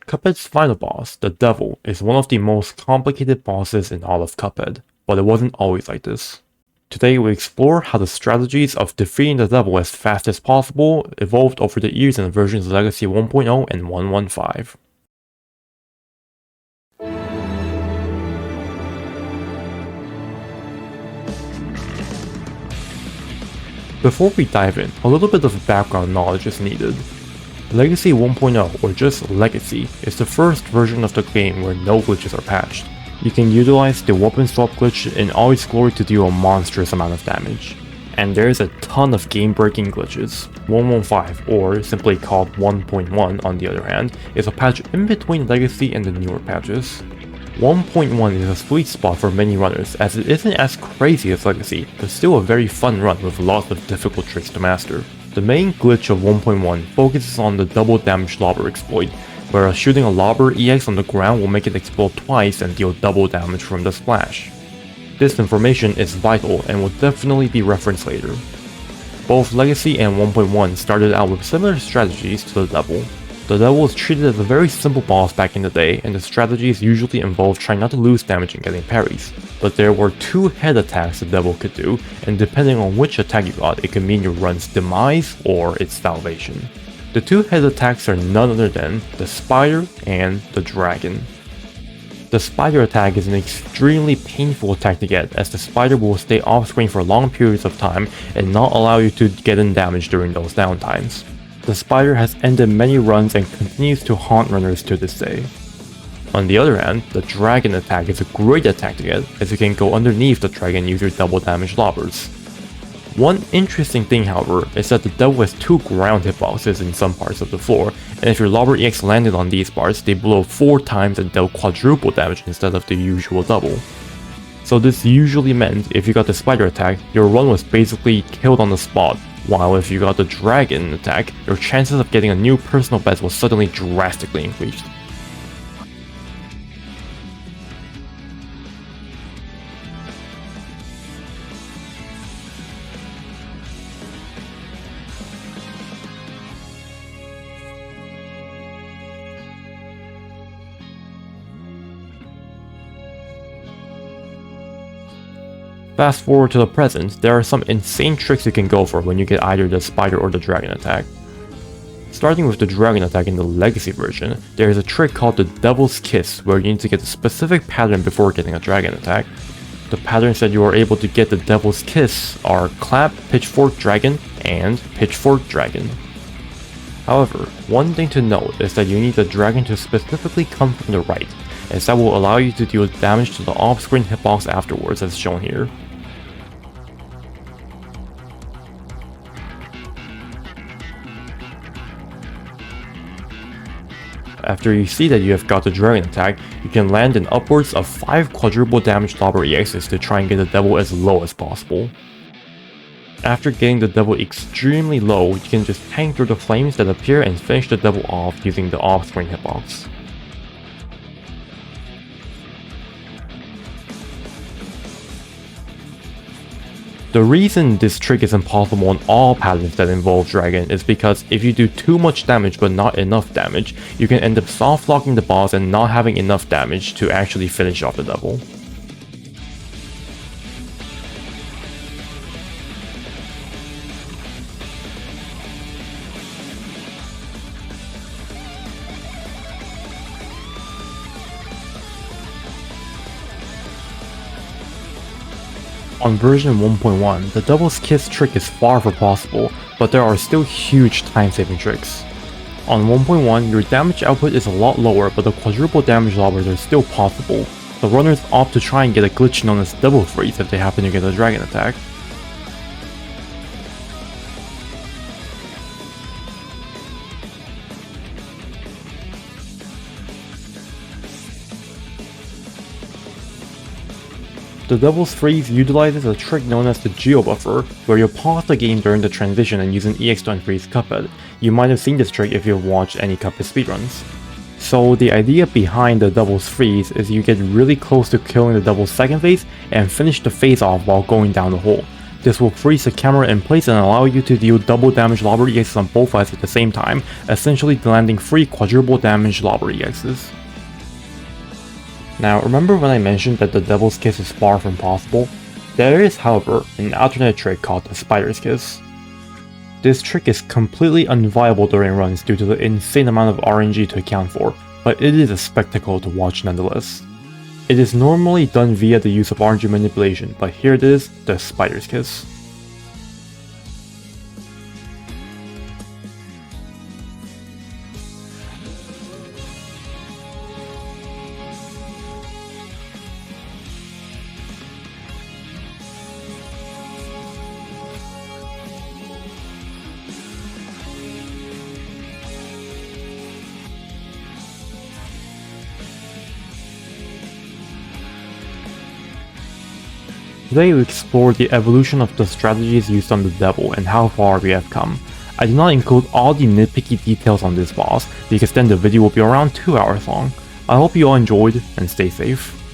Cuphead's final boss, the Devil, is one of the most complicated bosses in all of Cuphead, but it wasn't always like this. Today we explore how the strategies of defeating the Devil as fast as possible evolved over the years in versions Legacy 1.0 and 1.15. Before we dive in, a little bit of background knowledge is needed. Legacy 1.0, or just Legacy, is the first version of the game where no glitches are patched. You can utilize the weapon swap glitch in all its glory to deal a monstrous amount of damage. And there's a ton of game-breaking glitches. 1.15, or simply called 1.1 on the other hand, is a patch in between Legacy and the newer patches. 1.1 is a sweet spot for many runners as it isn't as crazy as Legacy, but still a very fun run with lots of difficult tricks to master. The main glitch of 1.1 focuses on the double damage lobber exploit, where shooting a lobber EX on the ground will make it explode twice and deal double damage from the splash. This information is vital and will definitely be referenced later. Both Legacy and 1.1 started out with similar strategies to the Devil. The Devil was treated as a very simple boss back in the day, and the strategies usually involved trying not to lose damage and getting parries. But there were two head attacks the Devil could do, and depending on which attack you got, it could mean your run's demise or its salvation. The two head attacks are none other than the Spider and the Dragon. The Spider attack is an extremely painful attack to get, as the Spider will stay off screen for long periods of time and not allow you to get in damage during those downtimes. The Spider has ended many runs and continues to haunt runners to this day. On the other hand, the Dragon attack is a great attack to get, as you can go underneath the Dragon and use your double damage lobbers. One interesting thing, however, is that the Devil has two ground hitboxes in some parts of the floor, and if your lobber EX landed on these parts, they blow 4 times and dealt quadruple damage instead of the usual double. So this usually meant if you got the Spider attack, your run was basically killed on the spot, while if you got the Dragon attack, your chances of getting a new personal best was suddenly drastically increased. Fast forward to the present, there are some insane tricks you can go for when you get either the Spider or the Dragon attack. Starting with the Dragon attack in the Legacy version, there is a trick called the Devil's Kiss where you need to get a specific pattern before getting a Dragon attack. The patterns that you are able to get the Devil's Kiss are Clap, Pitchfork, Dragon, and Pitchfork, Dragon. However, one thing to note is that you need the Dragon to specifically come from the right, as that will allow you to deal damage to the off-screen hitbox afterwards as shown here. After you see that you have got the Dragon attack, you can land in upwards of 5 quadruple damage lobber EXs to try and get the Devil as low as possible. After getting the Devil extremely low, you can just hang through the flames that appear and finish the Devil off using the off-screen hitbox. The reason this trick is impossible on all patterns that involve Dragon is because if you do too much damage but not enough damage, you can end up soft locking the boss and not having enough damage to actually finish off the Devil. On version 1.1, the Devil's Kiss trick is far from possible, but there are still huge time-saving tricks. On 1.1, your damage output is a lot lower, but the quadruple damage lobbers are still possible, so runners opt to try and get a glitch known as Devil Freeze if they happen to get a Dragon attack. The Devil's Freeze utilizes a trick known as the Geo Buffer, where you pause the game during the transition and use an EX to unfreeze Cuphead. You might have seen this trick if you've watched any Cuphead speedruns. So the idea behind the Devil's Freeze is you get really close to killing the Devil's second phase and finish the phase off while going down the hole. This will freeze the camera in place and allow you to deal double damage lobber EXs on both sides at the same time, essentially landing 3 quadruple damage lobber EXs. Now, remember when I mentioned that the Devil's Kiss is far from possible? There is, however, an alternate trick called the Spider's Kiss. This trick is completely unviable during runs due to the insane amount of RNG to account for, but it is a spectacle to watch nonetheless. It is normally done via the use of RNG manipulation, but here it is, the Spider's Kiss. Today we explore the evolution of the strategies used on the Devil and how far we have come. I did not include all the nitpicky details on this boss because then the video will be around 2 hours long. I hope you all enjoyed and stay safe.